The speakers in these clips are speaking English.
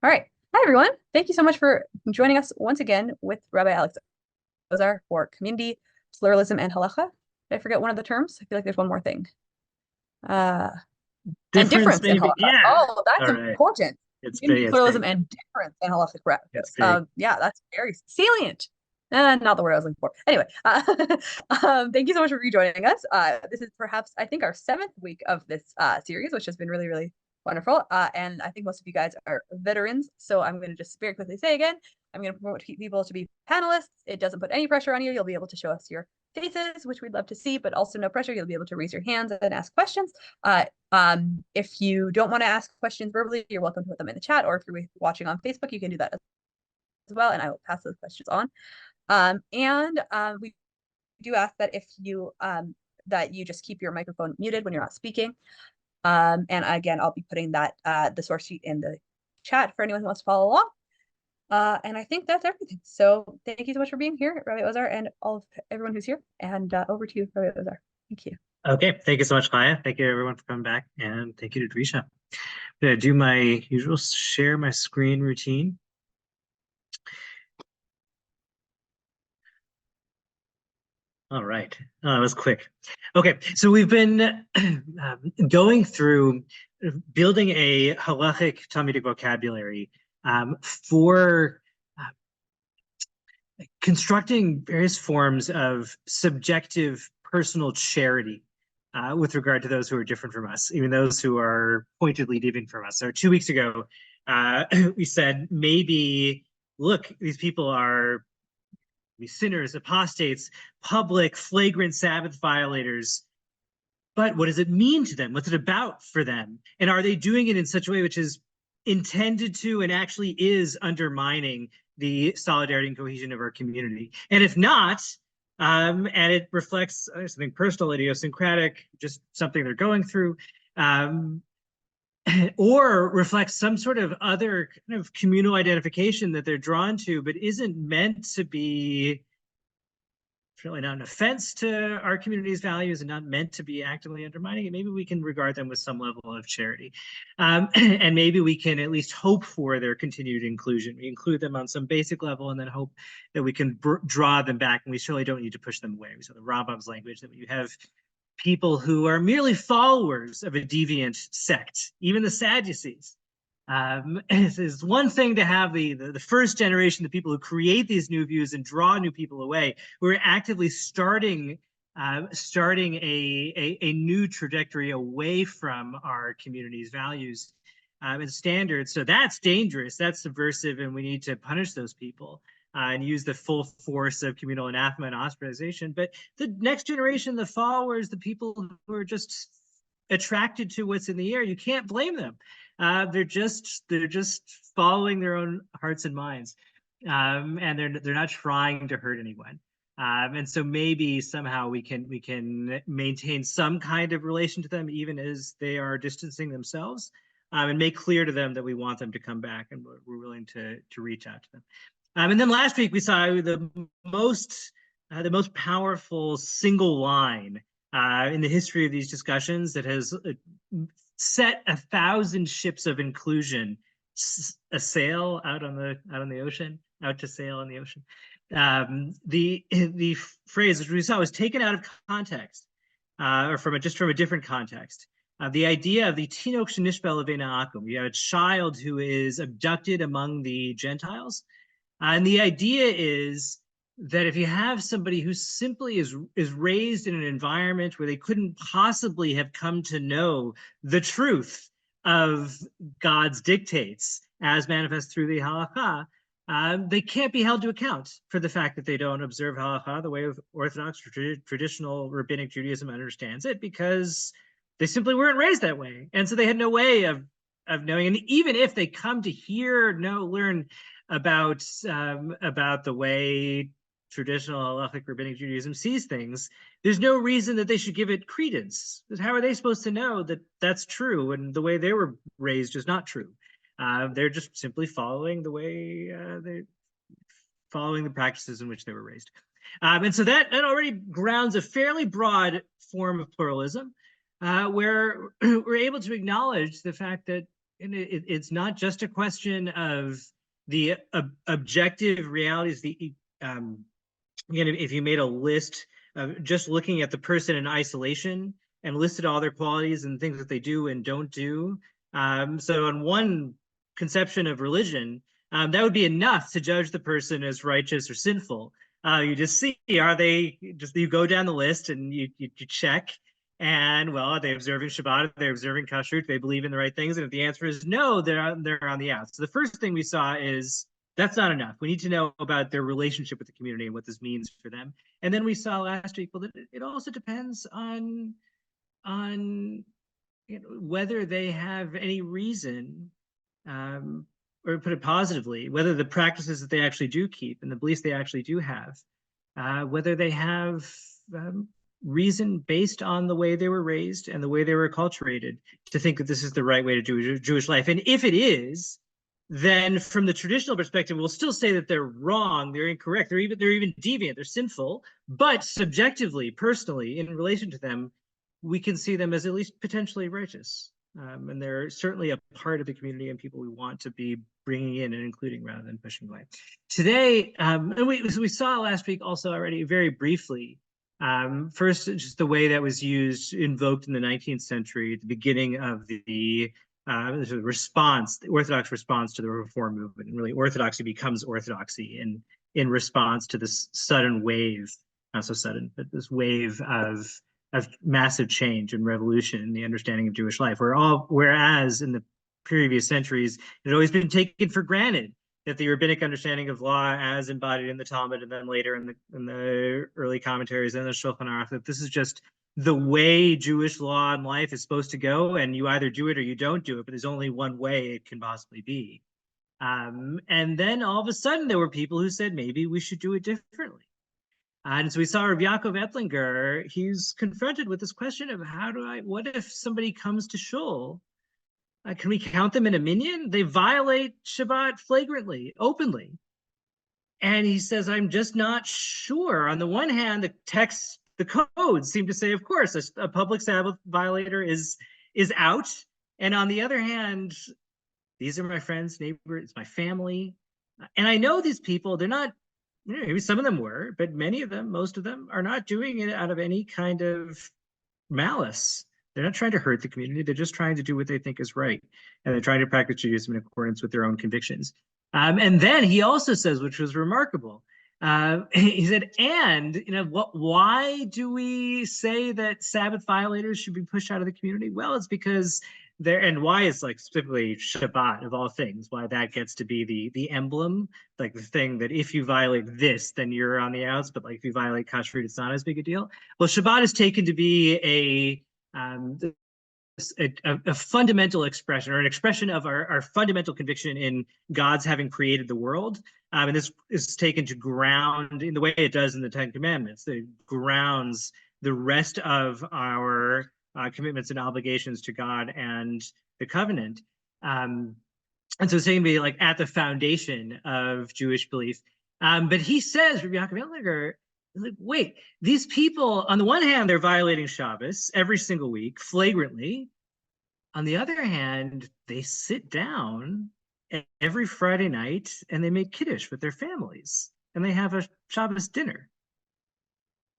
All right. Hi, everyone. Thank you so much for joining us once again with Rabbi Alex Ozar for community, pluralism, and halacha. Did I forget one of the terms? I feel like there's one more thing. Uh, and Difference, difference in maybe. halacha. Yeah. Oh, that's All right. important. It's big. Community, It's big. pluralism, and difference in halachic It's practice. big. Yeah, that's very salient. Not the word I was looking for. Anyway, thank you so much for rejoining us. This is perhaps, I think, our seventh week of this series, which has been really, really wonderful. And I think most of you guys are veterans. So I'm going to just very quickly say again, I'm going to promote people to be panelists. It doesn't put any pressure on you. You'll be able to show us your faces, which we'd love to see, but also no pressure. You'll be able to raise your hands and ask questions. If you don't want to ask questions verbally, you're welcome to put them in the chat, or if you're watching on Facebook, you can do that as well, and I will pass those questions on. We do ask that if you that you just keep your microphone muted when you're not speaking. And again, I'll be putting that the source sheet in the chat for anyone who wants to follow along. And I think that's everything. So thank you so much for being here, Rabbi Ozar, and all of everyone who's here. And over to you, Rabbi Ozar. Thank you. Okay. Thank you so much, Maya. Thank you, everyone, for coming back. And thank you to Drisha. I'm going to do my usual share my screen routine. All right. Oh, that was quick. Okay. So we've been going through building a halachic Talmudic vocabulary for constructing various forms of subjective personal charity with regard to those who are different from us, even those who are pointedly different from us. So 2 weeks ago, we said maybe, look, these people are sinners, apostates, public, flagrant Sabbath violators. But what does it mean to them? What's it about for them? And are they doing it in such a way which is intended to and actually is undermining the solidarity and cohesion of our community? And if not, and it reflects something personal, idiosyncratic, just something they're going through, or reflects some sort of other kind of communal identification that they're drawn to, but isn't meant to be really not an offense to our community's values and not meant to be actively undermining it, maybe we can regard them with some level of charity. And maybe we can at least hope for their continued inclusion. We include them on some basic level and then hope that we can draw them back, and we certainly don't need to push them away. We saw the Rambam's language that you have people who are merely followers of a deviant sect, even the Sadducees. It's one thing to have the first generation, the people who create these new views and draw new people away. We're actively starting a new trajectory away from our community's values and standards. So that's dangerous. That's subversive, and we need to punish those people and use the full force of communal anathema and ostracization. But the next generation, the followers, the people who are just attracted to what's in the air, you can't blame them. They're just following their own hearts and minds, and they're not trying to hurt anyone. And so maybe somehow we can maintain some kind of relation to them, even as they are distancing themselves, and make clear to them that we want them to come back and we're willing to reach out to them. And then last week we saw the most powerful single line in the history of these discussions that has set 1,000 ships of inclusion a sail out on the ocean, out to sail in the ocean. The phrase, which we saw, was taken out of context, or from a different context. The idea of the tinok shenishbel levein akum. You have a child who is abducted among the Gentiles, and the idea is that if you have somebody who simply is raised in an environment where they couldn't possibly have come to know the truth of God's dictates as manifest through the halakha, they can't be held to account for the fact that they don't observe halakha the way of Orthodox traditional rabbinic Judaism understands it, because they simply weren't raised that way, and so they had no way of knowing. And even if they come to learn about the way traditional halachic rabbinic Judaism sees things, there's no reason that they should give it credence. How are they supposed to know that that's true and the way they were raised is not true? They're just simply following the way they're following the practices in which they were raised. And so that already grounds a fairly broad form of pluralism, where we're able to acknowledge the fact that it's not just a question of the objective realities. Again, if you made a list of just looking at the person in isolation and listed all their qualities and things that they do and don't do, so on one conception of religion, that would be enough to judge the person as righteous or sinful. You just see, are they just, you go down the list and you check, and well, are they observing Shabbat? Are they observing Kashrut? They believe in the right things? And if the answer is no, they're on the outs. So the first thing we saw is that's not enough. We need to know about their relationship with the community and what this means for them. And then we saw last week, well, that it also depends on whether they have any reason, or put it positively, whether the practices that they actually do keep and the beliefs they actually do have, whether they have reason based on the way they were raised and the way they were acculturated to think that this is the right way to do Jewish life. And if it is, then from the traditional perspective, we'll still say that they're wrong, they're incorrect, they're even deviant, they're sinful, but subjectively, personally, in relation to them, we can see them as at least potentially righteous. And they're certainly a part of the community and people we want to be bringing in and including rather than pushing away. Today, and we saw last week also already very briefly, first, just the way that was invoked in the 19th century, at the beginning of the response, the Orthodox response to the Reform movement. And really, Orthodoxy becomes orthodoxy in response to this sudden wave, not so sudden, but this wave of massive change and revolution in the understanding of Jewish life. Whereas in the previous centuries, it had always been taken for granted that the rabbinic understanding of law as embodied in the Talmud and then later in the early commentaries and the Shulchan Aruch, that this is just the way Jewish law and life is supposed to go, and you either do it or you don't do it, but there's only one way it can possibly be. And then all of a sudden there were people who said, maybe we should do it differently. And so we saw Rabbi Yaakov Ettlinger, he's confronted with this question of what if somebody comes to shul? Can we count them in a minyan? They violate Shabbat flagrantly, openly. And he says, I'm just not sure. On the one hand, the codes seem to say, of course, a public Sabbath violator is out. And on the other hand, these are my friends, neighbors, it's my family. And I know these people, they're not, maybe some of them were, but many of them, most of them, are not doing it out of any kind of malice. They're not trying to hurt the community. They're just trying to do what they think is right. And they're trying to practice Judaism in accordance with their own convictions. And then he also says, which was remarkable, he said, and why do we say that Sabbath violators should be pushed out of the community? Well, it's because and why is like specifically Shabbat of all things, why that gets to be the emblem, like the thing that if you violate this, then you're on the outs, but like if you violate kashrut, it's not as big a deal. Well, Shabbat is taken to be a fundamental expression, or an expression of our fundamental conviction in God's having created the world. And this is taken to ground in the way it does in the Ten Commandments. It grounds the rest of our commitments and obligations to God and the covenant. And so it's going to be like at the foundation of Jewish belief. But he says, Rabbi Yaakov Ettlinger, like, wait, these people, on the one hand, they're violating Shabbos every single week, flagrantly. On the other hand, they sit down every Friday night and they make Kiddush with their families and they have a Shabbos dinner.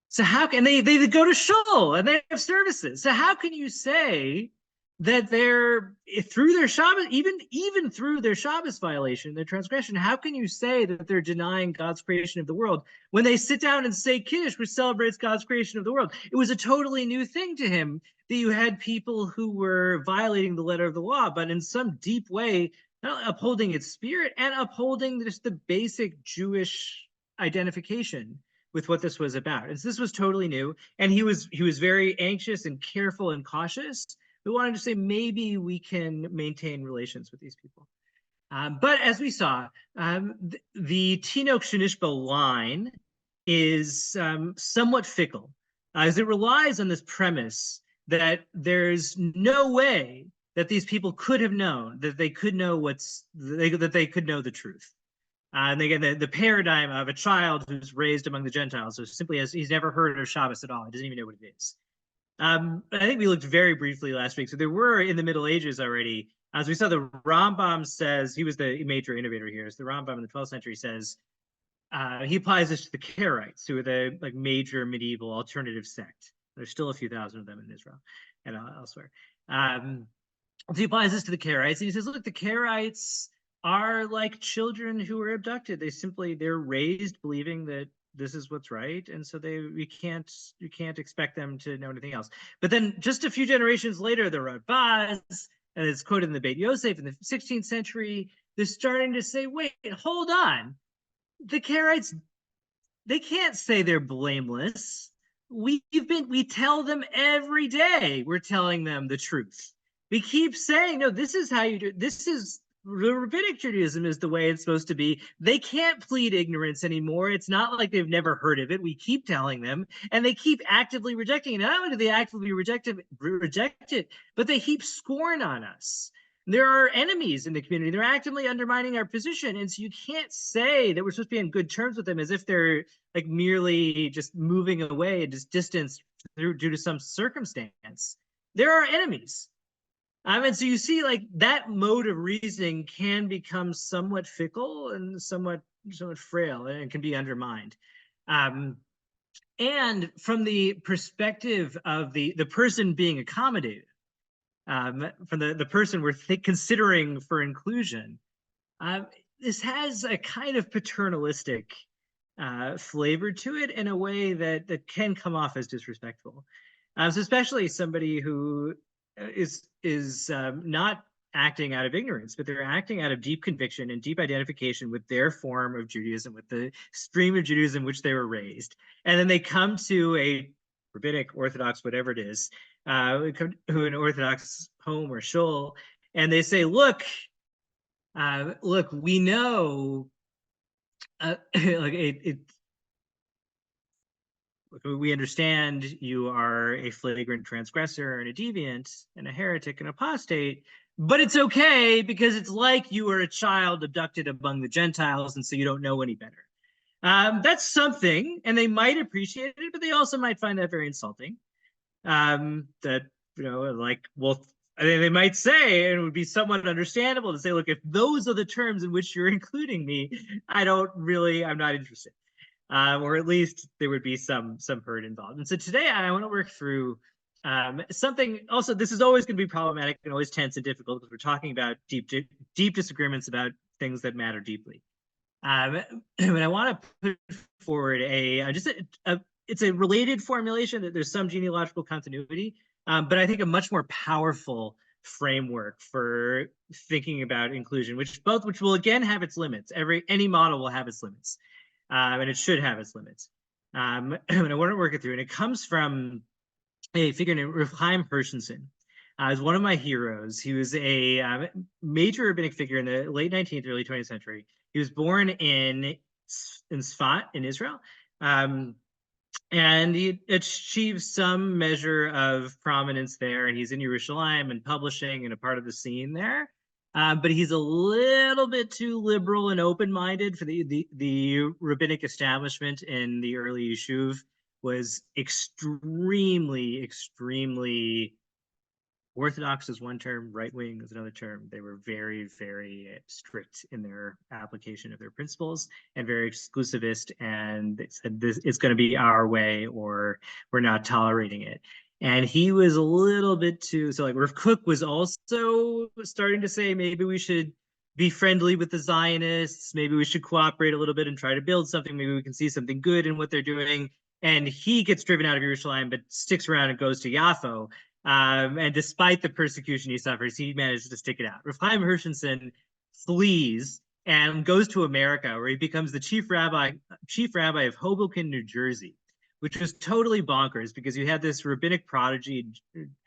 So how can they go to shul and they have services? So how can you say that they're through their Shabbos, even through their Shabbos violation, their transgression, how can you say that they're denying God's creation of the world when they sit down and say Kiddush, which celebrates God's creation of the world? It was a totally new thing to him that you had people who were violating the letter of the law, but in some deep way, not upholding its spirit and upholding just the basic Jewish identification with what this was about. And so this was totally new. And he was very anxious and careful and cautious. We wanted to say, maybe we can maintain relations with these people. But as we saw, the Tinok Shenishba line is somewhat fickle, as it relies on this premise that there's no way that these people could have known, that they could know that they could know the truth. And again, the paradigm of a child who's raised among the Gentiles, so simply as he's never heard of Shabbos at all, he doesn't even know what it is. I think we looked very briefly last week. So there were in the Middle Ages already As we saw, the Rambam says, he was the major innovator here, as the Rambam in the 12th century says, he applies this to the Karaites, who are the like major medieval alternative sect. There's still a few thousand of them in Israel and elsewhere. So he applies this to the Karaites, and he says, look, the Karaites are like children who were abducted. They're raised believing that this is what's right, and so you can't expect them to know anything else. But then just a few generations later, the Rabbi, and it's quoted in the Beit Yosef in the 16th century, they're starting to say, wait, hold on. The Karaites, they can't say they're blameless. We tell them every day, we're telling them the truth. We keep saying, no, this is how you do, this is, the rabbinic Judaism is the way it's supposed to be. They can't plead ignorance anymore. It's not like they've never heard of it. We keep telling them, and they keep actively rejecting it. Not only do they actively reject it, but they heap scorn on us. There are enemies in the community. They're actively undermining our position. And so you can't say that we're supposed to be on good terms with them as if they're like merely just moving away and just distance due to some circumstance. There are enemies. And so you see, like, that mode of reasoning can become somewhat fickle and somewhat frail, and can be undermined. And from the perspective of the person being accommodated, from the person we're considering for inclusion, this has a kind of paternalistic flavor to it in a way that can come off as disrespectful. So especially somebody who is not acting out of ignorance, but they're acting out of deep conviction and deep identification with their form of Judaism, with the stream of Judaism which they were raised. And then they come to a rabbinic, Orthodox, whatever it is, come to an Orthodox home or shul, and they say, look, we know, we understand you are a flagrant transgressor and a deviant and a heretic and apostate, but it's okay because it's like you were a child abducted among the Gentiles, and so you don't know any better. That's something, and they might appreciate it, but they also might find that very insulting. That, like, well, they might say, and it would be somewhat understandable to say, look, if those are the terms in which you're including me, I'm not interested. Or at least there would be some hurt involved. And so today I want to work through something. Also, this is always going to be problematic and always tense and difficult because we're talking about deep disagreements about things that matter deeply. And I want to put forward it's a related formulation that there's some genealogical continuity, but I think a much more powerful framework for thinking about inclusion, which will again have its limits. Any model will have its limits. And it should have its limits. And I want to work it through. And it comes from a figure named Rabbi Hershenson. Is one of my heroes. He was a major rabbinic figure in the late 19th, early 20th century. He was born in Sfat in Israel. And he achieved some measure of prominence there. And he's in Yerushalayim and publishing and a part of the scene there. But he's a little bit too liberal and open-minded for the rabbinic establishment in the early Yishuv was extremely Orthodox is one term, right-wing is another term. They were very, very strict in their application of their principles and very exclusivist, and they said it's going to be our way or we're not tolerating it. And he was a little bit too, so like Rav Kook was also starting to say maybe we should be friendly with the Zionists, maybe we should cooperate a little bit and try to build something, maybe we can see something good in what they're doing. And he gets driven out of Yerushalayim, but sticks around and goes to Yaffo. And despite the persecution he suffers, he manages to stick it out. Rav Chaim Hershenson flees and goes to America, where he becomes the chief rabbi of Hoboken, New Jersey, which was totally bonkers because you had this rabbinic prodigy,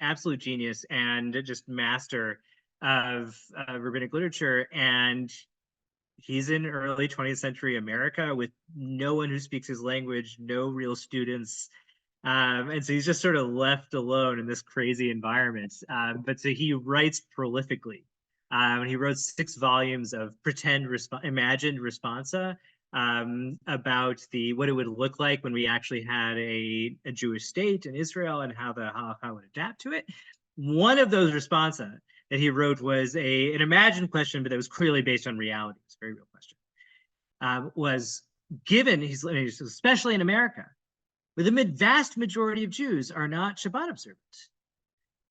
absolute genius, and just master of rabbinic literature. And he's in early 20th century America with no one who speaks his language, no real students. And so he's just sort of left alone in this crazy environment. But so he writes prolifically. He wrote 6 volumes of imagined responsa about what it would look like when we actually had a Jewish state in Israel and how the Halakha would adapt to it. One of those responsa that he wrote was an imagined question, but that was clearly based on reality. It's a very real question. Was given, especially in America, where the vast majority of Jews are not Shabbat observant.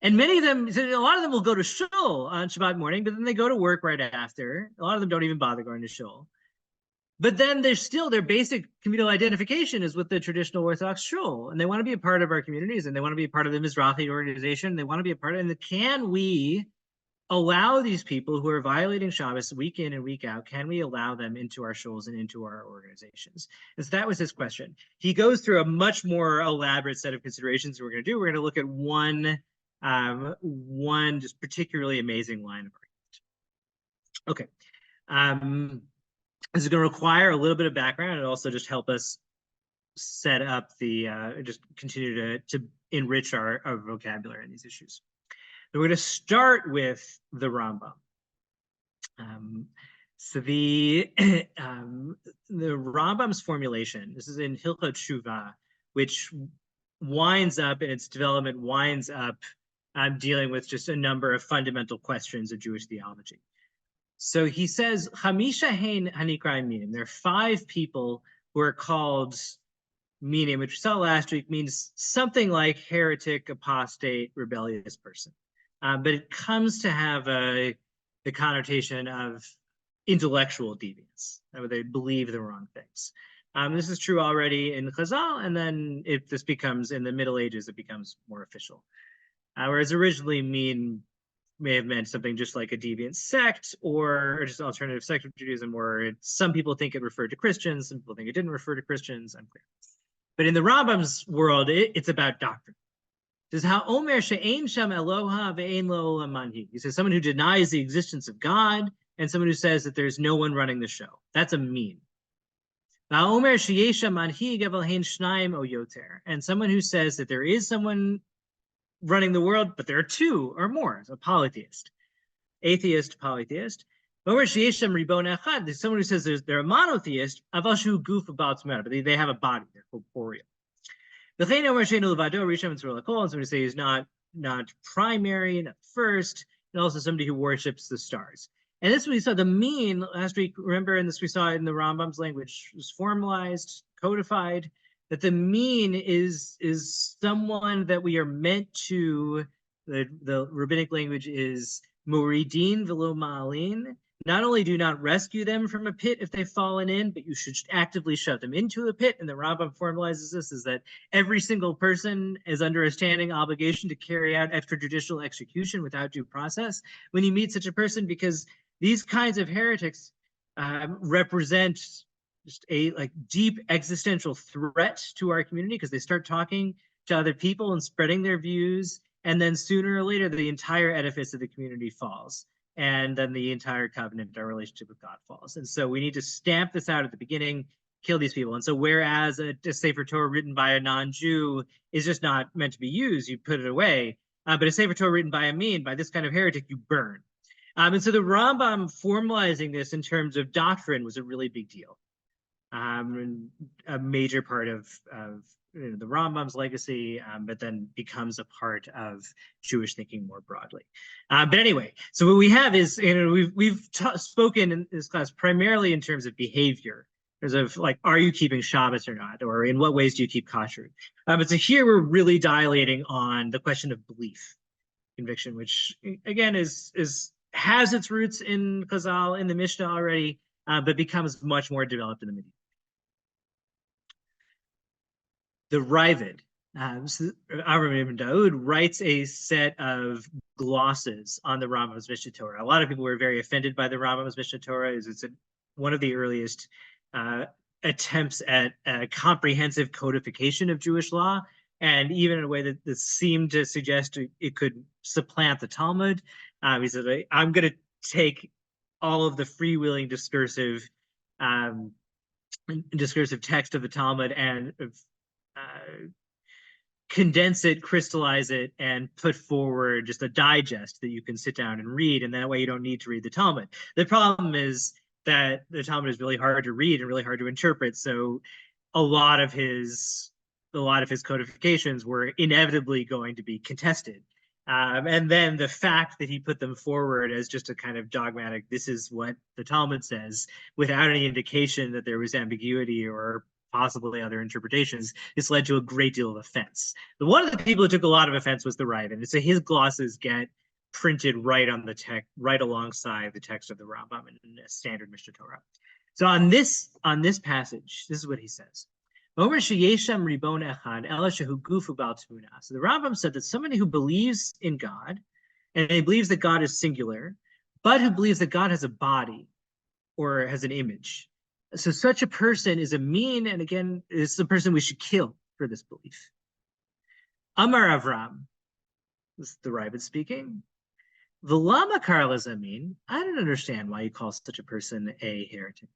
And many of them, a lot of them will go to shul on Shabbat morning, but then they go to work right after. A lot of them don't even bother going to shul. But then there's still their basic communal identification is with the traditional Orthodox shul, and they want to be a part of our communities, and they want to be a part of the Mizrahi organization. They want to be a part of it. And can we allow these people who are violating Shabbos week in and week out, can we allow them into our shuls and into our organizations? And so that was his question. He goes through a much more elaborate set of considerations we're going to do. We're going to look at one just particularly amazing line of argument. Okay. This is going to require a little bit of background and also just help us set up the, just continue to enrich our vocabulary in these issues. So we're going to start with the Rambam. So the Rambam's formulation, this is in Hilchot Tshuva, which winds up in its development, winds up dealing with just a number of fundamental questions of Jewish theology. So he says, Hamisha hein hanikrai minim. There are 5 people who are called minim, which we saw last week, means something like heretic, apostate, rebellious person. But it comes to have the connotation of intellectual deviance, where they believe the wrong things. This is true already in Chazal, and then if this becomes, in the Middle Ages, it becomes more official. Whereas originally may have meant something just like a deviant sect or just alternative sect of Judaism, or some people think it referred to Christians, some people think it didn't refer to Christians, unclear. But in the Rambam's world, it's about doctrine. It says, "Ha'omer she'ein sham Eloha ve'ein lo manhi." He says someone who denies the existence of God and someone who says that there's no one running the show. That's a mean. Ha'omer she'yesh manhi gavel hein shnaim o yoter. And someone who says that there is someone running the world, but there are 2 or more, a polytheist, atheist, polytheist. There's someone who says they're a monotheist, but they have a body, they're corporeal. And somebody say he's not primary, not first, and also somebody who worships the stars. And this we saw the mean last week. Remember, and this we saw in the Rambam's language was formalized, codified. That the mean is someone that we are meant to, the rabbinic language is moridin velo ma'alin. Not only do not rescue them from a pit if they've fallen in, but you should actively shove them into a pit. And the Rambam formalizes this is that every single person is under a standing obligation to carry out extrajudicial execution without due process when you meet such a person, because these kinds of heretics represent just a deep existential threat to our community, because they start talking to other people and spreading their views, and then sooner or later the entire edifice of the community falls, and then the entire covenant, our relationship with God, falls. And so we need to stamp this out at the beginning, kill these people. And so whereas a Sefer Torah written by a non-Jew is just not meant to be used, you put it away, but a Sefer Torah written by a mean, by this kind of heretic, you burn. And so the Rambam formalizing this in terms of doctrine was a really big deal. A major part of the Rambam's legacy, but then becomes a part of Jewish thinking more broadly. But anyway, so what we have is, we've spoken in this class primarily in terms of behavior, in terms of are you keeping Shabbos or not, or in what ways do you keep kashrut? But so here we're really dilating on the question of belief, conviction, which again has its roots in Chazal, in the Mishnah already, but becomes much more developed in the Medieval. The Ravid, Avram ibn Daud, writes a set of glosses on the Rambam's Mishnah Torah. A lot of people were very offended by the Rambam's Mishnah Torah. It's one of the earliest attempts at a comprehensive codification of Jewish law, and even in a way that seemed to suggest it could supplant the Talmud. He said, I'm going to take all of the freewheeling discursive text of the Talmud and condense it, crystallize it, and put forward just a digest that you can sit down and read, and that way you don't need to read the Talmud. The problem is that the Talmud is really hard to read and really hard to interpret, so a lot of his codifications were inevitably going to be contested. And then the fact that he put them forward as just a kind of dogmatic, this is what the Talmud says, without any indication that there was ambiguity or possibly other interpretations, this led to a great deal of offense. But one of the people who took a lot of offense was the Rabbi. And so his glosses get printed right on the text, right alongside the text of the Rambam in a standard Mishnah Torah. So on this passage, this is what he says. So the Rambam said that somebody who believes in God, and he believes that God is singular, but who believes that God has a body or has an image. So such a person is a mean, and again, is the person we should kill for this belief. Amar Avram, this is the Rabbi speaking. V'lama karlas amin, I don't understand why you call such a person a heretic.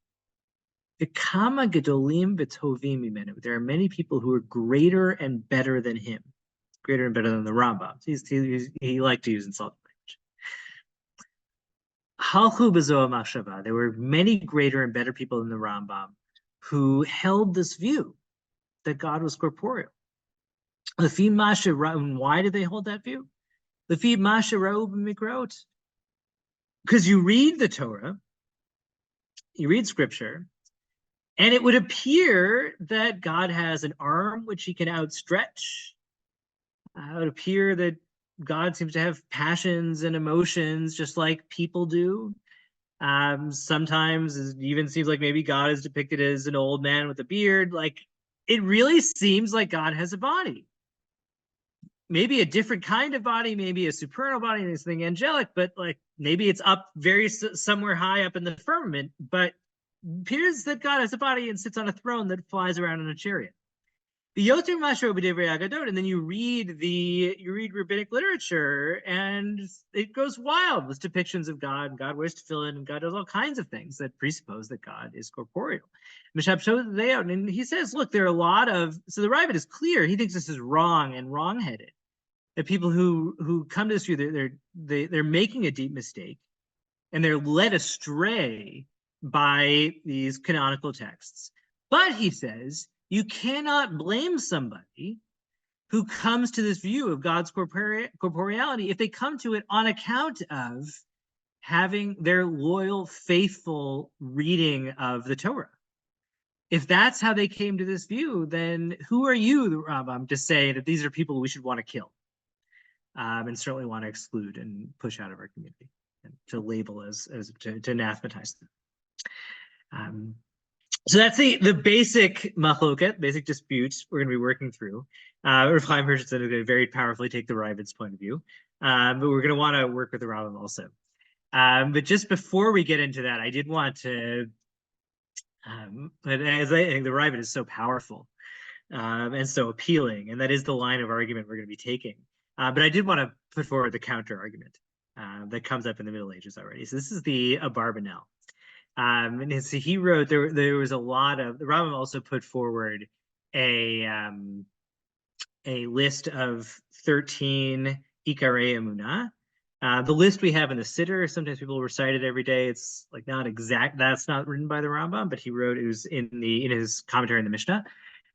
V'kama gedolim v'tovim imenu. There are many people who are greater and better than him, greater and better than the Rambam. He liked to use insulting language. Halchu b'zoa machshava. There were many greater and better people than the Rambam who held this view that God was corporeal. Lefi masha, and why did they hold that view? Lefi masha ra'u b'mikrot. Because you read the Torah, you read scripture, and it would appear that God has an arm which he can outstretch. It would appear that God seems to have passions and emotions just like people do. Sometimes it even seems like maybe God is depicted as an old man with a beard. Like, it really seems like God has a body. Maybe a different kind of body, maybe a supernal body, and something angelic, but like maybe it's up somewhere high up in the firmament, but appears that God has a body and sits on a throne that flies around in a chariot. And then you read rabbinic literature, and it goes wild with depictions of God, and God wears tefillin, and God does all kinds of things that presuppose that God is corporeal. And he says, look, there are a lot of, so the Rabbi is clear, he thinks this is wrong and wrong-headed. That people who come to this view, they're making a deep mistake, and they're led astray by these canonical texts. But he says, you cannot blame somebody who comes to this view of God's corporeality if they come to it on account of having their loyal, faithful reading of the Torah. If that's how they came to this view, then who are you, the Rambam, to say that these are people we should want to kill and certainly want to exclude and push out of our community and to label to anathematize them. So that's the basic machloket, basic disputes we're going to be working through. Rav Chaim Hirsch is going to very powerfully take the Ravid's point of view, but we're going to want to work with the Rambam also. But just before we get into that, I did want to, but as I think the Ravid is so powerful and so appealing, and that is the line of argument we're going to be taking. But I did want to put forward the counter argument that comes up in the Middle Ages already. So this is the Abarbanel. And so he wrote, there was a lot of, the Rambam also put forward a list of 13 Ikarei Emunah. The list we have in the Siddur, sometimes people recite it every day. It's like not exact, that's not written by the Rambam, but he wrote, it was in his commentary in the Mishnah.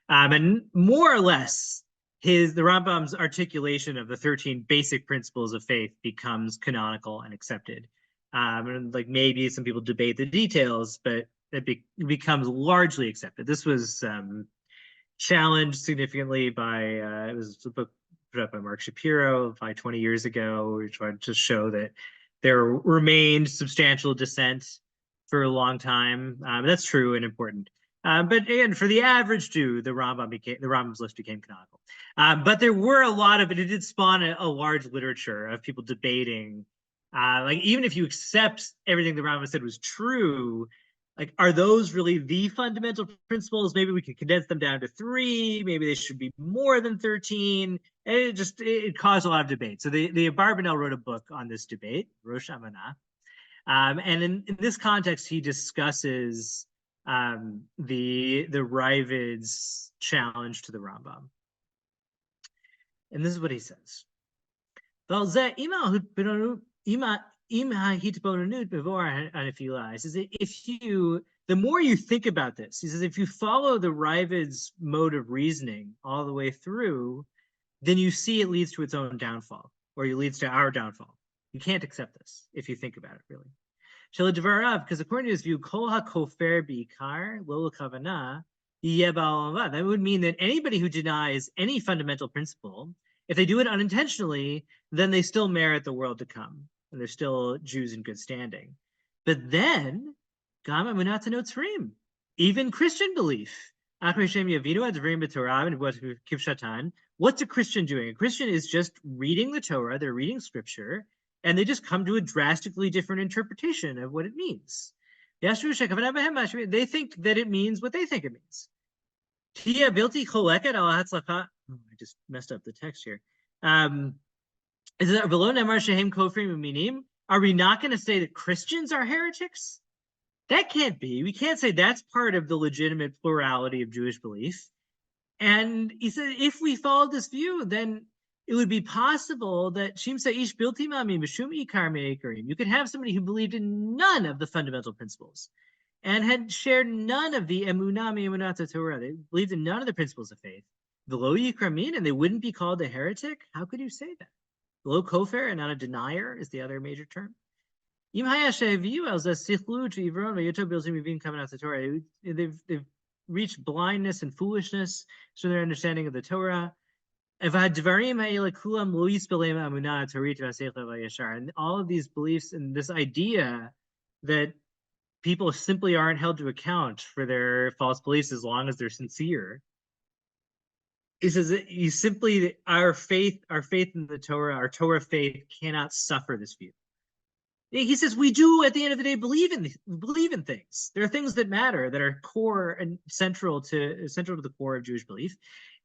And more or less, the Rambam's articulation of the 13 basic principles of faith becomes canonical and accepted. And like maybe some people debate the details, but it becomes largely accepted. This was challenged significantly by, it was a book put up by Mark Shapiro 20 years ago, which tried to show that there remained substantial dissent for a long time. That's true and important. But again, for the average Jew, the Rambam's list became canonical. But there were a lot of it. It did spawn a large literature of people debating. Like, even if you accept everything the Rambam said was true, like, are those really the fundamental principles? Maybe we could condense them down to 3. Maybe they should be more than 13. And it caused a lot of debate. So the Abarbanel wrote a book on this debate, Rosh Amanah. And in this context, he discusses the Ravid's challenge to the Rambam. And this is what he says. He says, the more you think about this, he says, if you follow the Ravid's mode of reasoning all the way through, then you see it leads to its own downfall. or it leads to our downfall. You can't accept this if you think about it, really. Because according to his view, kol hakofer bikar lo kavana, that would mean that anybody who denies any fundamental principle, if they do it unintentionally, then they still merit the world to come, and they're still Jews in good standing. But then, even Christian belief. What's a Christian doing? A Christian is just reading the Torah, they're reading scripture, and they just come to a drastically different interpretation of what it means. They think that it means what they think it means. Oh, I just messed up the text here. Are we not going to say that Christians are heretics? That can't be. We can't say that's part of the legitimate plurality of Jewish belief. And he said, if we followed this view, then it would be possible that you could have somebody who believed in none of the fundamental principles and had shared none of the emunah Torah. They believed in none of the principles of faith. And they wouldn't be called a heretic. How could you say that? Below kofer and not a denier is the other major term. They've reached blindness and foolishness to their understanding of the Torah. And all of these beliefs and this idea that people simply aren't held to account for their false beliefs as long as they're sincere. He says that our faith in the Torah, our Torah faith cannot suffer this view. He says we do at the end of the day believe in things. There are things that matter, that are core and central to the core of Jewish belief.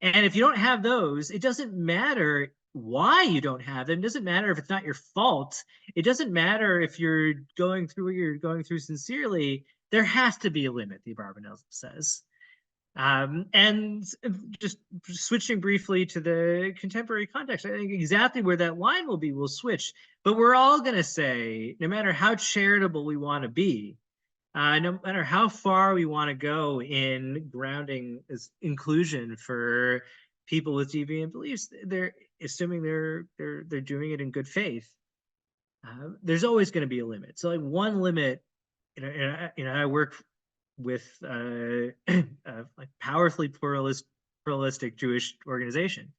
And if you don't have those, it doesn't matter why you don't have them. It doesn't matter if it's not your fault. It doesn't matter if you're going through what you're going through sincerely. There has to be a limit, the Abarbanel says. And just switching briefly to the contemporary context, I think exactly where that line will be will switch. But we're all going to say, no matter how charitable we want to be, no matter how far we want to go in grounding as inclusion for people with deviant beliefs, they're assuming they're doing it in good faith. There's always going to be a limit. So, like one limit, I work with like powerfully pluralistic Jewish organization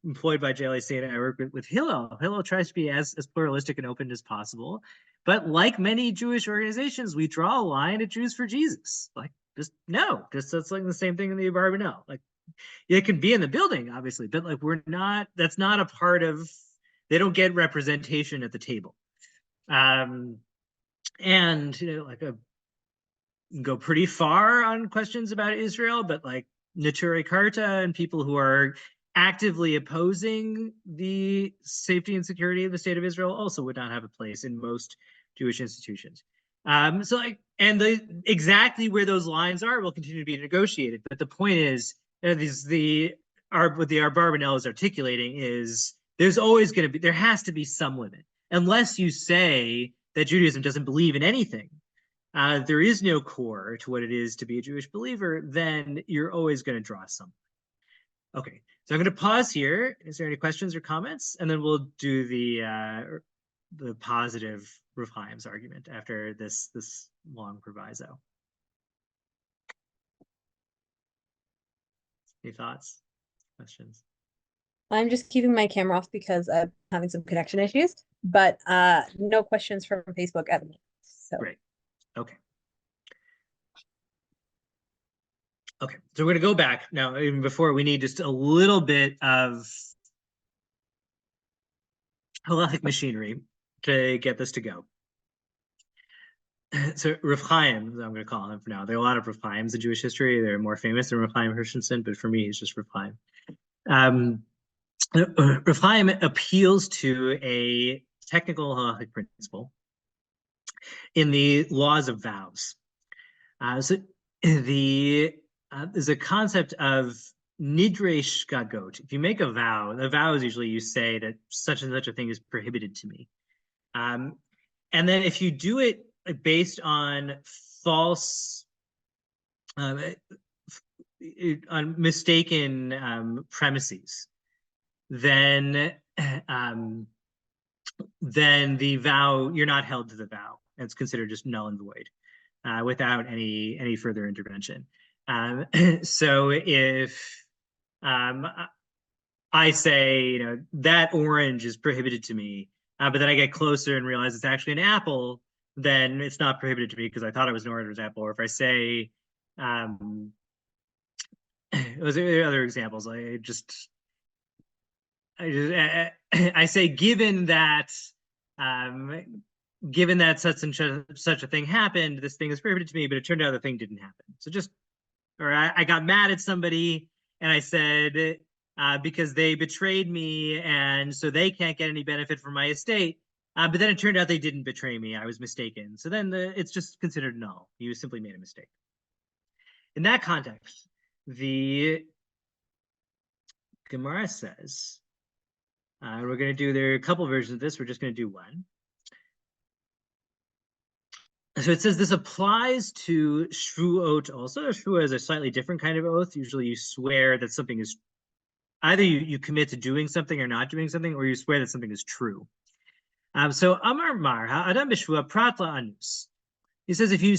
employed by JLAC, and I work with Hillel. Hillel tries to be as pluralistic and open as possible, but like many Jewish organizations, we draw a line at Jews for Jesus. Like, just no, that's like the same thing in the Abarbanel. Like, it can be in the building, obviously, but like that's not a part of. They don't get representation at the table, and like go pretty far on questions about Israel, but like Neturei Karta and people who are actively opposing the safety and security of the state of Israel also would not have a place in most Jewish institutions. Exactly where those lines are will continue to be negotiated. But the point is, what the Abarbanel is articulating is there has to be some limit, unless you say that Judaism doesn't believe in anything. There is no core to what it is to be a Jewish believer, then you're always going to draw some. Okay, so I'm going to pause here. Is there any questions or comments? And then we'll do the positive Rav Chaim's argument after this long proviso. Any thoughts, questions? I'm just keeping my camera off because I'm having some connection issues, but no questions from Facebook at the moment. So. Great. Okay. Okay, so we're going to go back now. Even before, we need just a little bit of halachic machinery to get this to go. So Rav Chaim, I'm going to call him for now. There are a lot of Rav Chaims in Jewish history. They're more famous than Rav Chaim Hirschenson, but for me, he's just Rav Chaim. Rav Chaim appeals to a technical halachic principle in the laws of vows. There's a concept of nidre shgagot. If you make a vow, the vow is usually you say that such and such a thing is prohibited to me. And then if you do it based on false, on mistaken premises, then then the vow, you're not held to the vow. It's considered just null and void without any further intervention. So if I say, that orange is prohibited to me, but then I get closer and realize it's actually an apple, then it's not prohibited to me because I thought it was an orange or an apple. Or if I say, was there other examples? I say, given that such and such a thing happened, this thing is prohibited to me, but it turned out the thing didn't happen. So or I got mad at somebody and I said, because they betrayed me and so they can't get any benefit from my estate. But then it turned out they didn't betray me. I was mistaken. So then it's just considered null. You simply made a mistake. In that context, the Gemara says, we're going to do, there are a couple versions of this. We're just going to do one. So it says this applies to shvuot also. Shvuah is a slightly different kind of oath. Usually you swear that something is, either you commit to doing something or not doing something, or you swear that something is true. So Amar Mar, Adam b'shvuah pratla anus. He says if you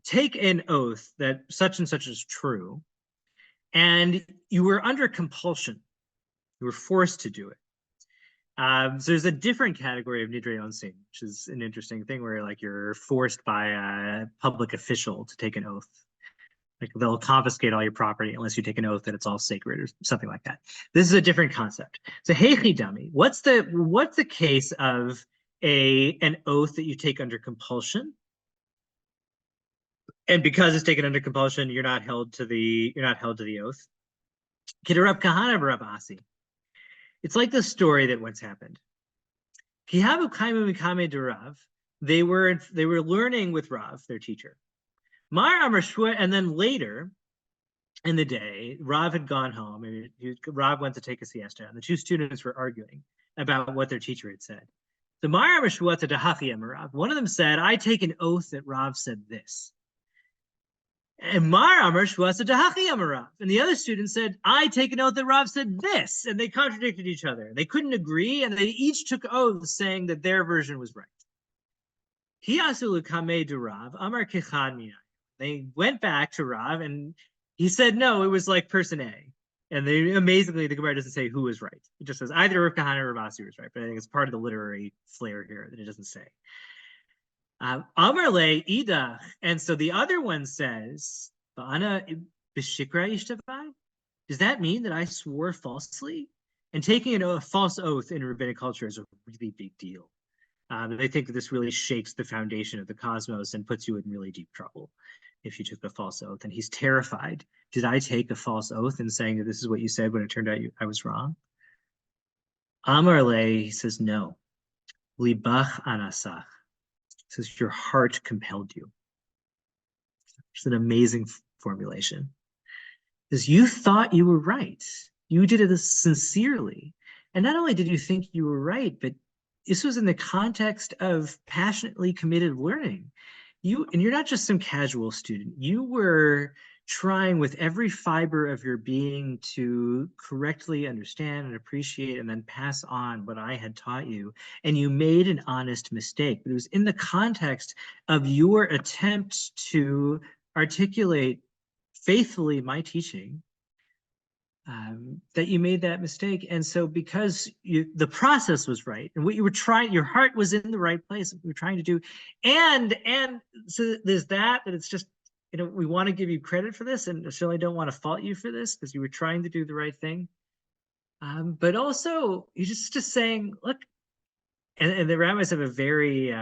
take an oath that such and such is true, and you were under compulsion, you were forced to do it. So there's a different category of nidrei onsin, which is an interesting thing where like you're forced by a public official to take an oath. Like they'll confiscate all your property unless you take an oath that it's all sacred or something like that. This is a different concept. So heichi dami, what's the case of an oath that you take under compulsion? And because it's taken under compulsion, you're not held to the oath. Kidarab kahana b'Rab Asi. It's like the story that once happened. Kihavu kaimu mikame de Rav. They were learning with Rav, their teacher. Mar Amar Shvuah, and then later in the day, Rav had gone home. Rav went to take a siesta, and the two students were arguing about what their teacher had said. The Mar Amar Shvuah to Dahachi Amar Rav. One of them said, "I take an oath that Rav said this." And Mar Amar Shvuah to Dahachi Amar Rav. And the other student said, "I take an oath that Rav said this." And they contradicted each other. They couldn't agree, and they each took oaths saying that their version was right. Hiyasu Kame du Rav Amar Kichad Mina. They went back to Rav, and he said, no, it was like person A. And amazingly, the Gemara doesn't say who was right. It just says either Rav Kahana or Rav Asi was right. But I think it's part of the literary flair here that it doesn't say. Amar le idach. And so the other one says, Ba'ana b'shikra ishtavai? Does that mean that I swore falsely? And taking a false oath in rabbinic culture is a really big deal. They think that this really shakes the foundation of the cosmos and puts you in really deep trouble if you took a false oath. And he's terrified. Did I take a false oath in saying that this is what you said when it turned out I was wrong? Amar le, he says, no. Libach anasach. He says, your heart compelled you. It's an amazing formulation. Because you thought you were right. You did it sincerely. And not only did you think you were right, but this was in the context of passionately committed learning. And you're not just some casual student. You were trying with every fiber of your being to correctly understand and appreciate and then pass on what I had taught you. And you made an honest mistake. But it was in the context of your attempt to articulate faithfully my teaching that you made that mistake. And so because the process was right and what you were trying, your heart was in the right place, what you were trying to do. And so there's that it's just, we want to give you credit for this and certainly don't want to fault you for this because you were trying to do the right thing. But also you're just saying, look, and the rabbis have a very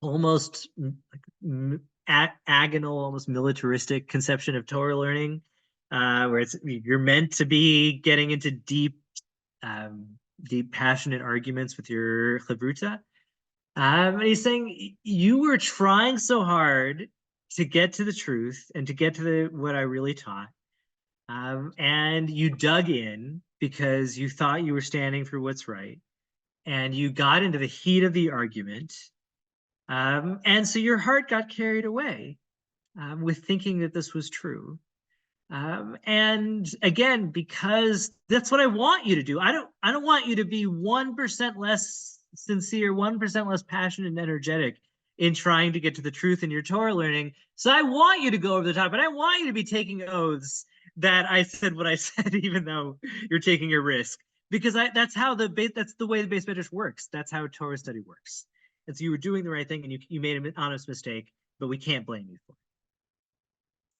almost like agonal, almost militaristic conception of Torah learning. Where you're meant to be getting into deep, passionate arguments with your chavruta. And he's saying you were trying so hard to get to the truth and to get to what I really taught. And you dug in because you thought you were standing for what's right. And you got into the heat of the argument. And so your heart got carried away with thinking that this was true. And again, because that's what I want you to do. I don't want you to be 1% less sincere, 1% less passionate and energetic in trying to get to the truth in your Torah learning. So I want you to go over the top, and I want you to be taking oaths that I said what I said, even though you're taking a risk. Because that's the way the base medrash works. That's how Torah study works. And so you were doing the right thing, and you made an honest mistake, but we can't blame you for it.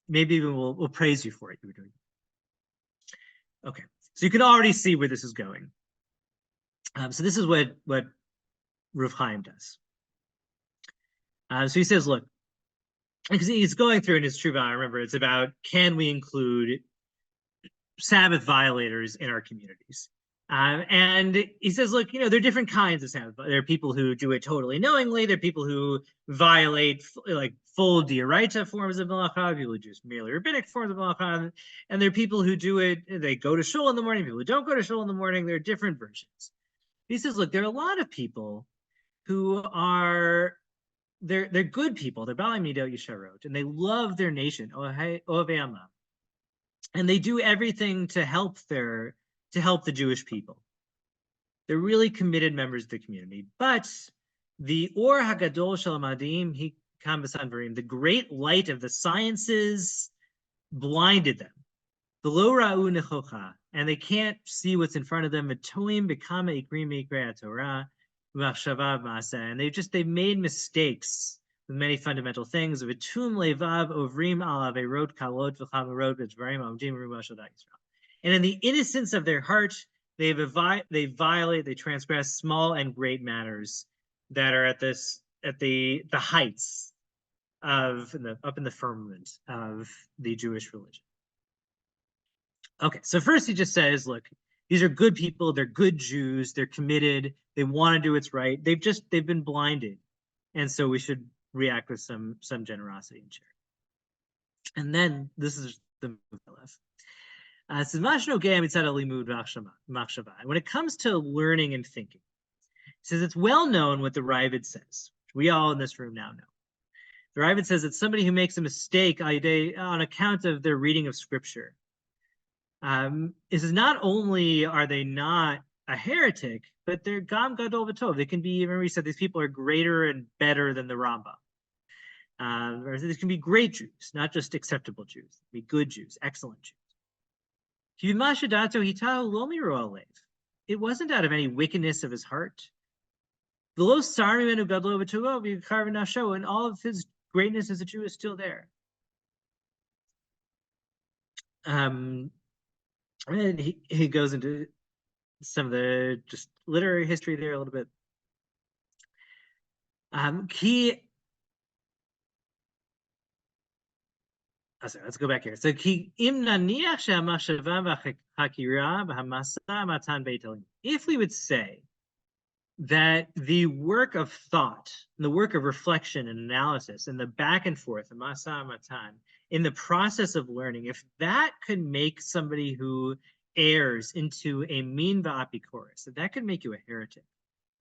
Maybe even we'll praise you for it. You were doing it. Okay, so you can already see where this is going. So this is what Rav Chaim does. So he says, look, because he's going through in his Tshuva, remember, it's about, can we include Sabbath violators in our communities? And he says, look, there are different kinds of Sabbath. There are people who do it totally knowingly. There are people who violate like full D'oraita forms of Malacha, people who do merely rabbinic forms of Malacha. And there are people who do it, they go to shul in the morning, people who don't go to shul in the morning. There are different versions. He says, look, there are a lot of people who are, they're good people. They're Baalei Midot Yesharot, and they love their nation, Ohavei Amam. And they do everything to help the Jewish people. They're really committed members of the community. But the Or HaGadol Shel Hamadim Hikam B'Sanvarim, the great light of the sciences, blinded them. The Lo Ra'u Nechocha, and they can't see what's in front of them. Metoim B'Kama Ikrim Mikrei Torah Machshava Ma'aseh, and they've made mistakes with many fundamental things. V'tum Levav Ovrim Al Averot Kalot V'Chamarot V'Dvarim Amdim Rumash Yisrael. And in the innocence of their heart, they violate, they transgress small and great matters that are at the heights of up in the firmament of the Jewish religion. Okay, so first he just says, look, these are good people, they're good Jews, they're committed, they want to do what's right. They've been blinded. And so we should react with some generosity and charity. And then this is the move I love. When it comes to learning and thinking, he says it's well known what the Ravid says, which we all in this room now know. The Ravid says that somebody who makes a mistake on account of their reading of scripture is not only are they not a heretic, but they're Gam Gadol V'Tov. They can be, remember he said these people are greater and better than the Rambam. These can be great Jews, not just acceptable Jews. Be good Jews, excellent Jews. It wasn't out of any wickedness of his heart. And all of his greatness as a Jew is still there. And he goes into some of the just literary history there a little bit. Sorry, let's go back here. So, if we would say that the work of thought, the work of reflection and analysis, and the back and forth, the masa matan, in the process of learning, if that could make somebody who errs into a min va'apikoros, that could make you a heretic,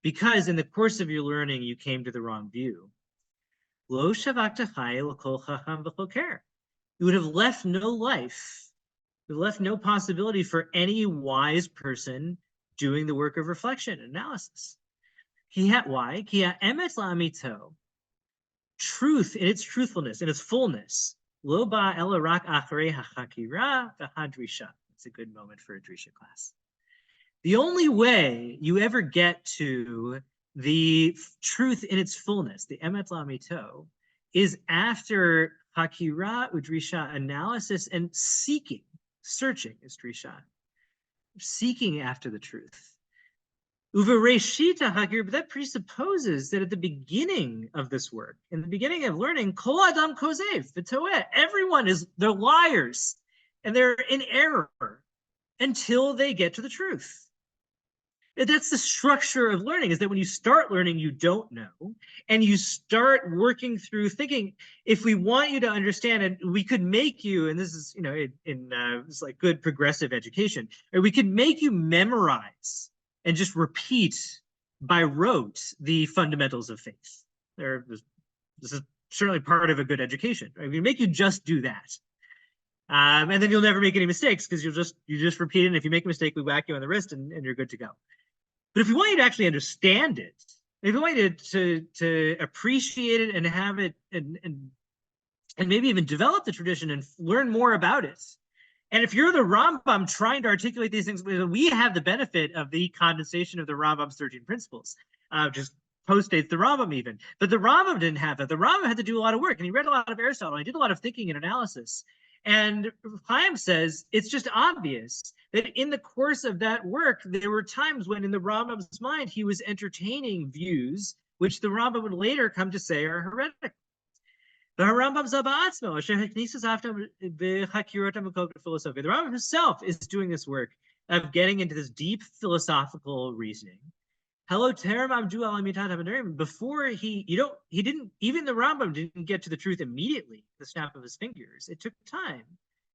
because in the course of your learning you came to the wrong view. Lo shavakta chai l'kol chacham v'chol ker. You would have left no life, you would have left no possibility for any wise person doing the work of reflection and analysis. Why? Truth in its truthfulness, in its fullness. Lo ba ela rak acharei hachakira v'hadrisha. It's a good moment for a drisha class. The only way you ever get to the truth in its fullness, the emet la'amito, is after Hakira udrisha, analysis and searching is drisha, seeking after the truth. Uvareshita hakir, but that presupposes that at the beginning of this work, in the beginning of learning, kol adam kozev v'toeh, they're liars and they're in error until they get to the truth. That's the structure of learning, is that when you start learning, you don't know, and you start working through thinking, if we want you to understand, and we could make you, and this is, it's like good progressive education, or we could make you memorize and just repeat by rote the fundamentals of faith. This is certainly part of a good education. Right? We make you just do that. And then you'll never make any mistakes because you just repeat it. And if you make a mistake, we whack you on the wrist and you're good to go. But if we want you to actually understand it, if we want you to appreciate it and have it and maybe even develop the tradition and learn more about it. And if you're the Rambam trying to articulate these things, we have the benefit of the condensation of the Rambam's 13 principles, just postdates the Rambam even. But the Rambam didn't have that. The Rambam had to do a lot of work, and he read a lot of Aristotle, and he did a lot of thinking and analysis. And Chaim says it's just obvious that in the course of that work, there were times when in the Rambam's mind, he was entertaining views which the Rambam would later come to say are heretical. The Rambam himself is doing this work of getting into this deep philosophical reasoning. Before even the Rambam didn't get to the truth immediately, the snap of his fingers. It took time.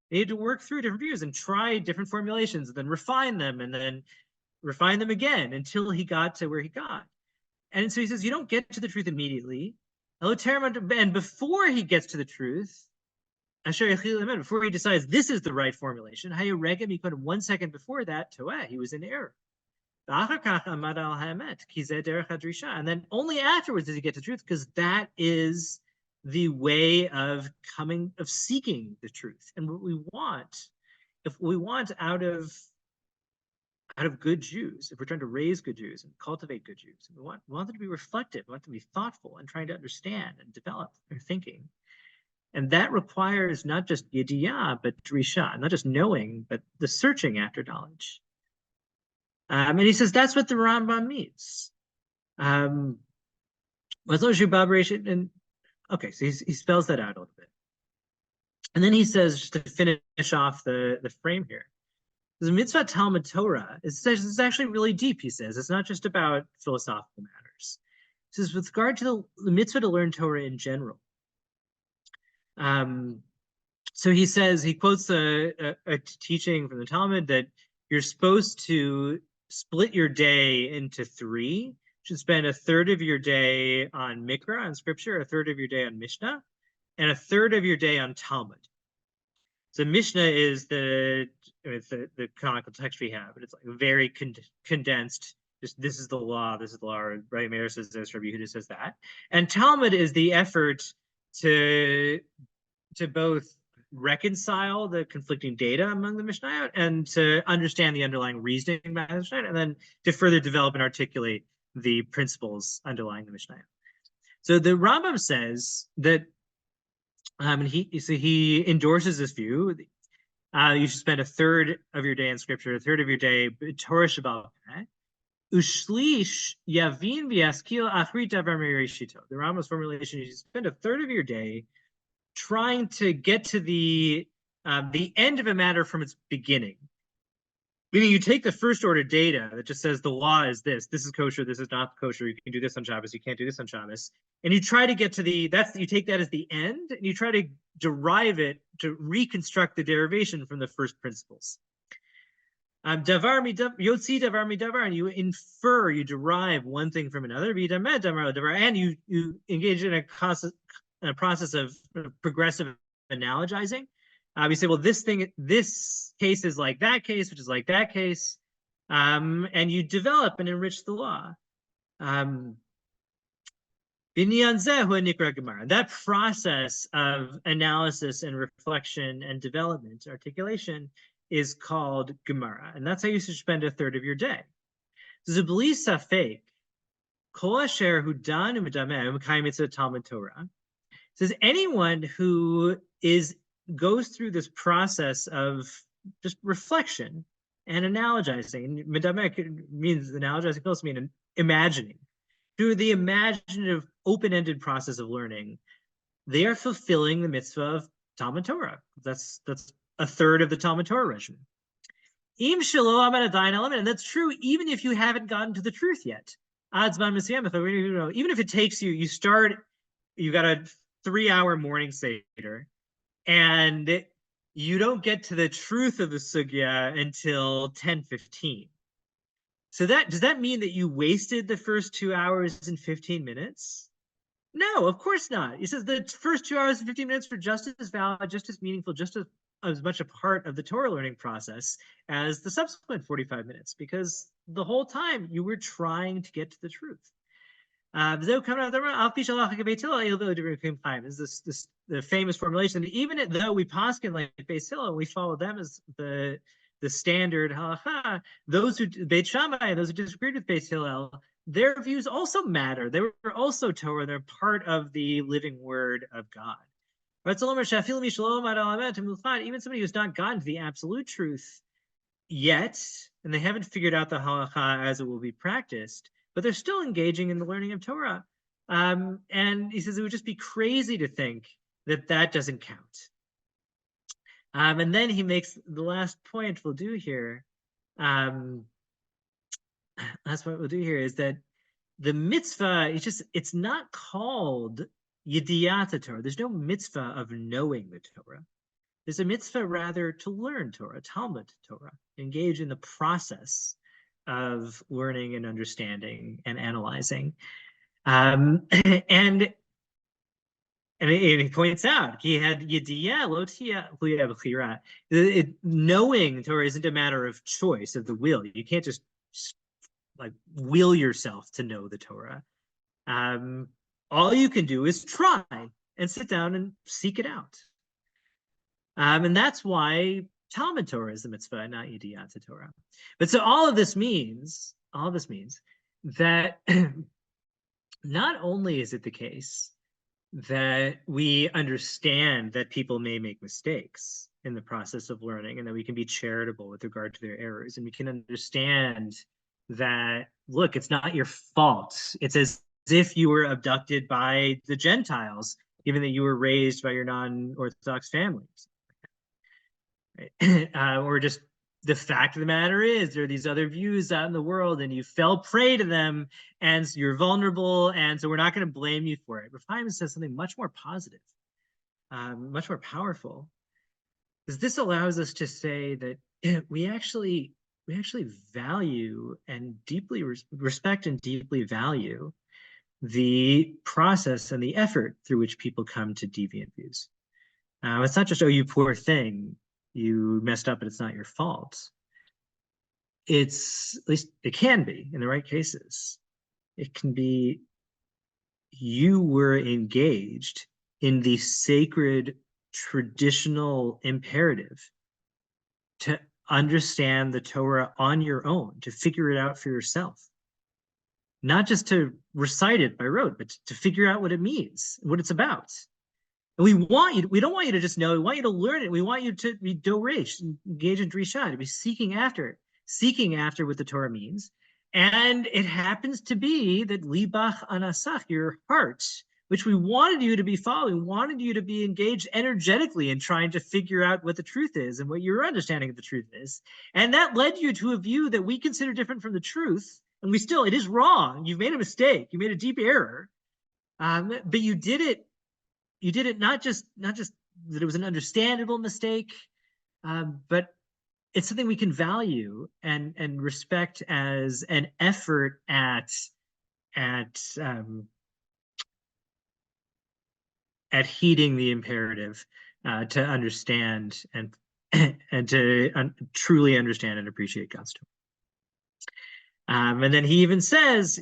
He had to work through different views and try different formulations and then refine them again until he got to where he got. And so he says, you don't get to the truth immediately. And before he gets to the truth, before he decides this is the right formulation, 1 second before that, he was in error. And then only afterwards does he get to truth, because that is the way of seeking the truth. And what we want, if we want out of good Jews, if we're trying to raise good Jews and cultivate good Jews, we want them to be reflective, we want them to be thoughtful and trying to understand and develop their thinking. And that requires not just yediyah, but drisha, not just knowing, but the searching after knowledge. And he says that's what the Rambam means. And okay, so he spells that out a little bit. And then he says, just to finish off the frame here, the mitzvah Talmud Torah is actually really deep, he says. It's not just about philosophical matters. He says, with regard to the mitzvah to learn Torah in general. So he says, he quotes a teaching from the Talmud that you're supposed to split your day into 3. You should spend a third of your day on Mikra, on scripture, a third of your day on Mishnah, and a third of your day on Talmud. So Mishnah is the canonical text we have, but it's like very condensed. Just this is the law, Rabbi Meir says this, Rabbi Yehuda says that. And Talmud is the effort to both reconcile the conflicting data among the Mishnayot and to understand the underlying reasoning behind the Mishnayot, and then to further develop and articulate the principles underlying the Mishnayot. So the Rambam says that, and he endorses this view. You should spend a third of your day in scripture, a third of your day Torah Shabbat. Ushlish yavin v'yaskil achrit davar mereshito. The Rambam's formulation is you spend a third of your day trying to get to the end of a matter from its beginning. Meaning you take the first order data that just says the law is this is kosher, this is not kosher, you can do this on Shabbos, you can't do this on Shabbos. And you try to get to you take that as the end, and you try to derive it, to reconstruct the derivation from the first principles. Davar yotzi davar mi davar, and you infer, you derive one thing from another, and you engage in a process of progressive analogizing. We say, well, this case is like that case, which is like that case, and you develop and enrich the law. That process of analysis and reflection and development, articulation, is called Gemara, and that's how you should spend a third of your day. Zubli safek, kol asher hu dan u'medameh u'mekayim mitzvah Talmud Torah. Says anyone who goes through this process of just reflection and analogizing. Medamek means analogizing, can also mean imagining. Through the imaginative, open-ended process of learning, they are fulfilling the mitzvah of Talmud Torah. That's a third of the Talmud Torah regimen. Im shelo amad dine element, and that's true even if you haven't gotten to the truth yet. Even if it takes you got a 3-hour morning seder, and you don't get to the truth of the sugya until 10:15. So does that mean that you wasted the first 2 hours and 15 minutes? No, of course not. He says the first 2 hours and 15 minutes are just as valid, just as meaningful, just as as much a part of the Torah learning process as the subsequent 45 minutes, because the whole time you were trying to get to the truth. Is this the famous formulation? Even though we poskin like Beis Hillel, we follow them as the standard halacha. Those who Beit Shammai, those who disagreed with Beis Hillel, their views also matter. They were also Torah. They're part of the living word of God. Even somebody who's not gotten to the absolute truth yet, and they haven't figured out the halacha as it will be practiced, but they're still engaging in the learning of Torah. And he says it would just be crazy to think that that doesn't count. And then he makes the last point we'll do here. Last point we'll do here is that the mitzvah, it's not called Yediyat Torah. There's no mitzvah of knowing the Torah. There's a mitzvah rather to learn Torah, Talmud Torah, engage in the process of learning and understanding and analyzing. And he points out he had Yediyah lo tiyah b'chira. Knowing Torah isn't a matter of choice, of the will. You can't just like will yourself to know the Torah. All you can do is try and sit down and seek it out. And that's why Talmud Torah is the mitzvah, not Yediyat Torah. But so all this means that not only is it the case that we understand that people may make mistakes in the process of learning and that we can be charitable with regard to their errors, and we can understand that, look, it's not your fault. It's as if you were abducted by the Gentiles, given that you were raised by your non-Orthodox families. Or just the fact of the matter is there are these other views out in the world and you fell prey to them and you're vulnerable, and so we're not going to blame you for it. But Chaim says something much more positive, much more powerful, because this allows us to say that we actually value and deeply respect and deeply value the process and the effort through which people come to deviant views. It's not just, oh, you poor thing, you messed up and it's not your fault. It's, at least it can be in the right cases. It can be you were engaged in the sacred traditional imperative to understand the Torah on your own, to figure it out for yourself. Not just to recite it by rote, but to figure out what it means, what it's about. And we don't want you to just know, we want you to learn it. We want you to be doresh, engage in drishah, to be seeking after what the Torah means. And it happens to be that libach anasach, your heart, which we wanted you to be following, wanted you to be engaged energetically in trying to figure out what the truth is and what your understanding of the truth is. And that led you to a view that we consider different from the truth. And it is wrong. You've made a mistake. You made a deep error. But you did it not just that it was an understandable mistake, but it's something we can value and respect as an effort at heeding the imperative to understand and to truly understand and appreciate God's Torah. And then he even says,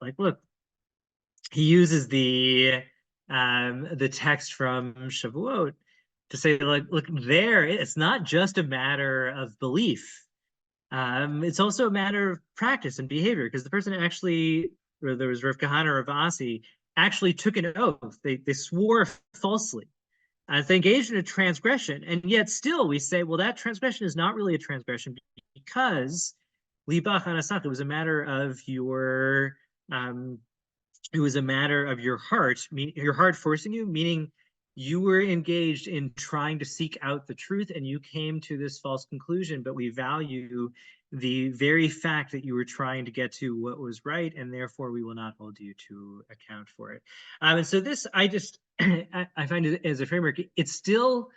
like, look, he uses the text from Shavuot to say, like, look, there, it's not just a matter of belief. It's also a matter of practice and behavior, because the person actually, or there was Rav Kahana or Rav Asi, actually took an oath. They swore falsely. They engaged in a transgression, and yet still we say, well, that transgression is not really a transgression because libach anasach, it was a matter of your heart, your heart forcing you, meaning you were engaged in trying to seek out the truth and you came to this false conclusion, but we value the very fact that you were trying to get to what was right, and therefore we will not hold you to account for it. And so this, I find it as a framework, it's still,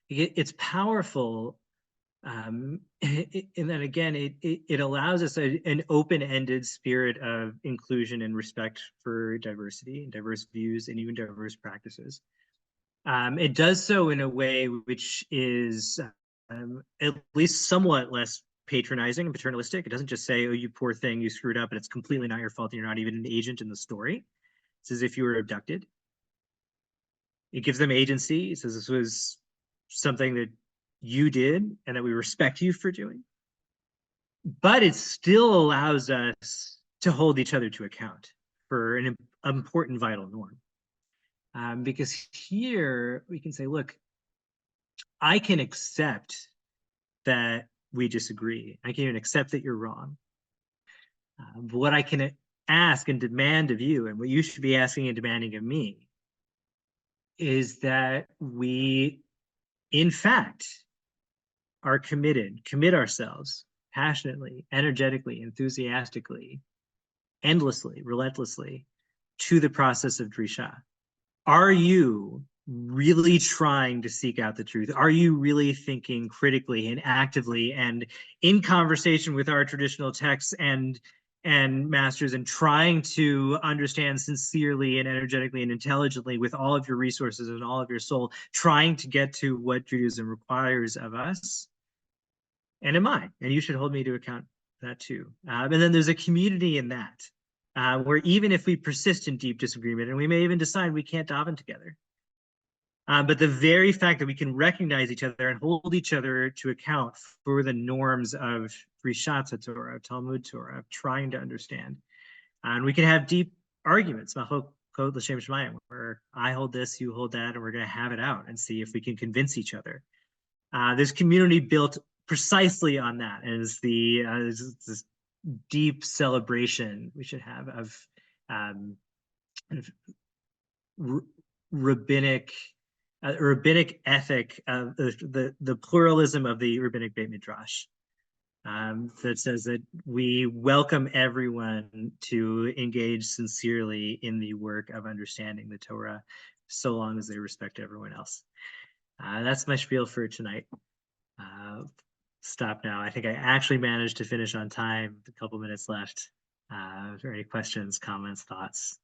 it's powerful in that, again, it allows us an open-ended spirit of inclusion and respect for diversity and diverse views and even diverse practices. It does so in a way which is at least somewhat less patronizing and paternalistic. It doesn't just say, oh, you poor thing, you screwed up, and it's completely not your fault, and you're not even an agent in the story. It's as if you were abducted. It gives them agency. It says this was something that you did and that we respect you for doing. But it still allows us to hold each other to account for an important vital norm. Because here we can say, look, I can accept that we disagree. I can even accept that you're wrong. But what I can ask and demand of you, and what you should be asking and demanding of me, is that we, in fact, are commit ourselves passionately, energetically, enthusiastically, endlessly, relentlessly to the process of Drisha. Are you really trying to seek out the truth? Are you really thinking critically and actively and in conversation with our traditional texts and masters, and trying to understand sincerely and energetically and intelligently with all of your resources and all of your soul, trying to get to what Judaism requires of us? And am I? And you should hold me to account for that too. And then there's a community in that, where even if we persist in deep disagreement, and we may even decide we can't daven together, but the very fact that we can recognize each other and hold each other to account for the norms of Rishat Torah, of Talmud Torah, of trying to understand, and we can have deep arguments, where I hold this, you hold that, and we're going to have it out and see if we can convince each other. There's community built precisely on that, and it's this deep celebration we should have of rabbinic ethic of the pluralism of the rabbinic Beit Midrash, that says that we welcome everyone to engage sincerely in the work of understanding the Torah, so long as they respect everyone else. That's my spiel for tonight. Stop now. I think I actually managed to finish on time. A couple minutes left. Are there any questions, comments, thoughts?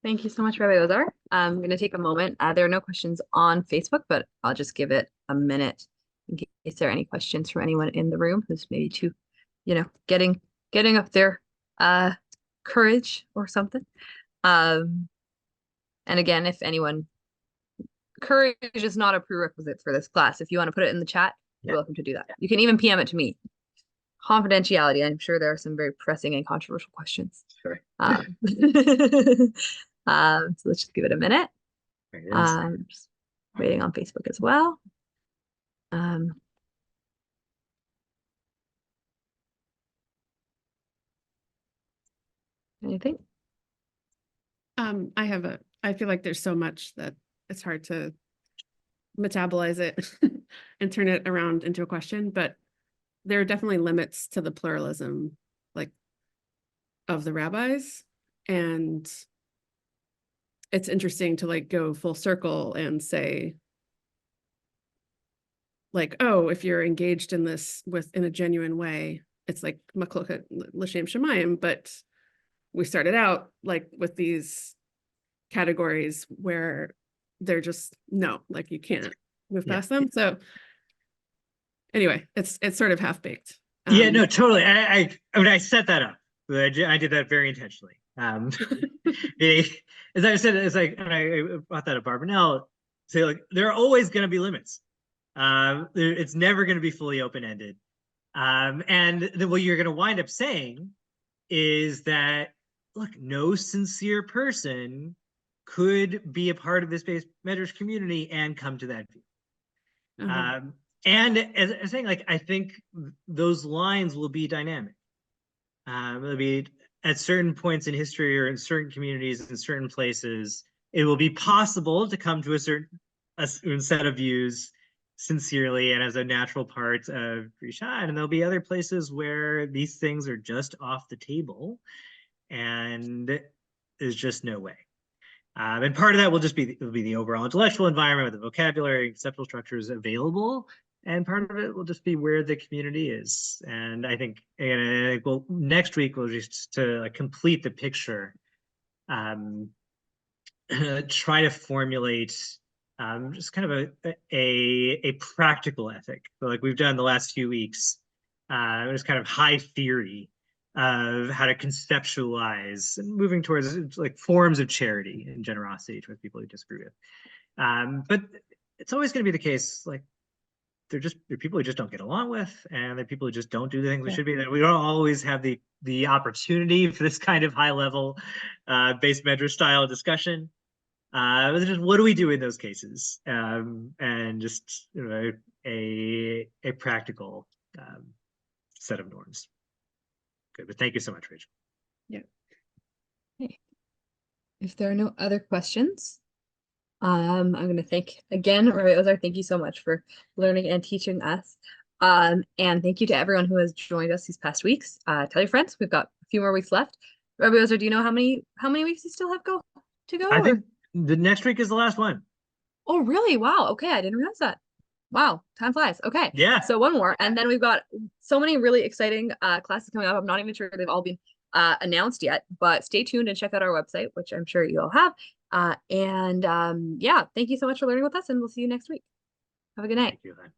Thank you so much, Rabbi Ozar. I'm going to take a moment. There are no questions on Facebook, but I'll just give it a minute in case there are any questions from anyone in the room who's maybe too, getting up their courage or something. And again, if anyone, courage is not a prerequisite for this class. If you want to put it in the chat, you're welcome to do that. You can even PM it to me. Confidentiality. I'm sure there are some very pressing and controversial questions. Sure. So let's just give it a minute. Just waiting on Facebook as well. Anything? I feel like there's so much that it's hard to metabolize it and turn it around into a question, but there are definitely limits to the pluralism, like, of the rabbis. And it's interesting to like go full circle and say, like, oh, if you're engaged in this in a genuine way, it's like makloket l'shem shamayim. But we started out like with these categories where they're just no, like you can't move past them. So anyway, it's sort of half baked. Yeah, no, totally. I mean, I set that up. I did that very intentionally. As I said, it's like, and I brought that up, Barbanel, say like there are always going to be limits. It's never going to be fully open-ended. And what you're going to wind up saying is that, look, no sincere person could be a part of this base measures community and come to that view. And as I'm saying, like, I think those lines will be dynamic. It'll be at certain points in history or in certain communities in certain places, it will be possible to come to a certain set of views sincerely and as a natural part of Rishon. And there'll be other places where these things are just off the table and there's just no way. And part of that will just be the overall intellectual environment with the vocabulary, conceptual structures available. And part of it will just be where the community is. And I think, well, next week we'll just to complete the picture, try to formulate just kind of a practical ethic. So like we've done the last few weeks, just kind of high theory of how to conceptualize and moving towards like forms of charity and generosity towards people who disagree with. But it's always going to be the case, like they're people who just don't get along with, and they're people who just don't do the things we should be. That we don't always have the opportunity for this kind of high level base measure style discussion. Just what do we do in those cases? And just a practical set of norms. Good, but thank you so much, Rachel. Yeah. Okay. If there are no other questions, I'm going to thank again, Rabbi Ozar. Thank you so much for learning and teaching us. And thank you to everyone who has joined us these past weeks. Tell your friends, we've got a few more weeks left. Rabbi Ozar, do you know how many weeks you still have to go? I think the next week is the last one. Oh, really? Wow. Okay, I didn't realize that. Wow, time flies. Okay. Yeah. So one more, and then we've got so many really exciting classes coming up. I'm not even sure they've all been announced yet, but stay tuned and check out our website, which I'm sure you all have. Yeah, thank you so much for learning with us, and we'll see you next week. Have a good night. Thank you, then.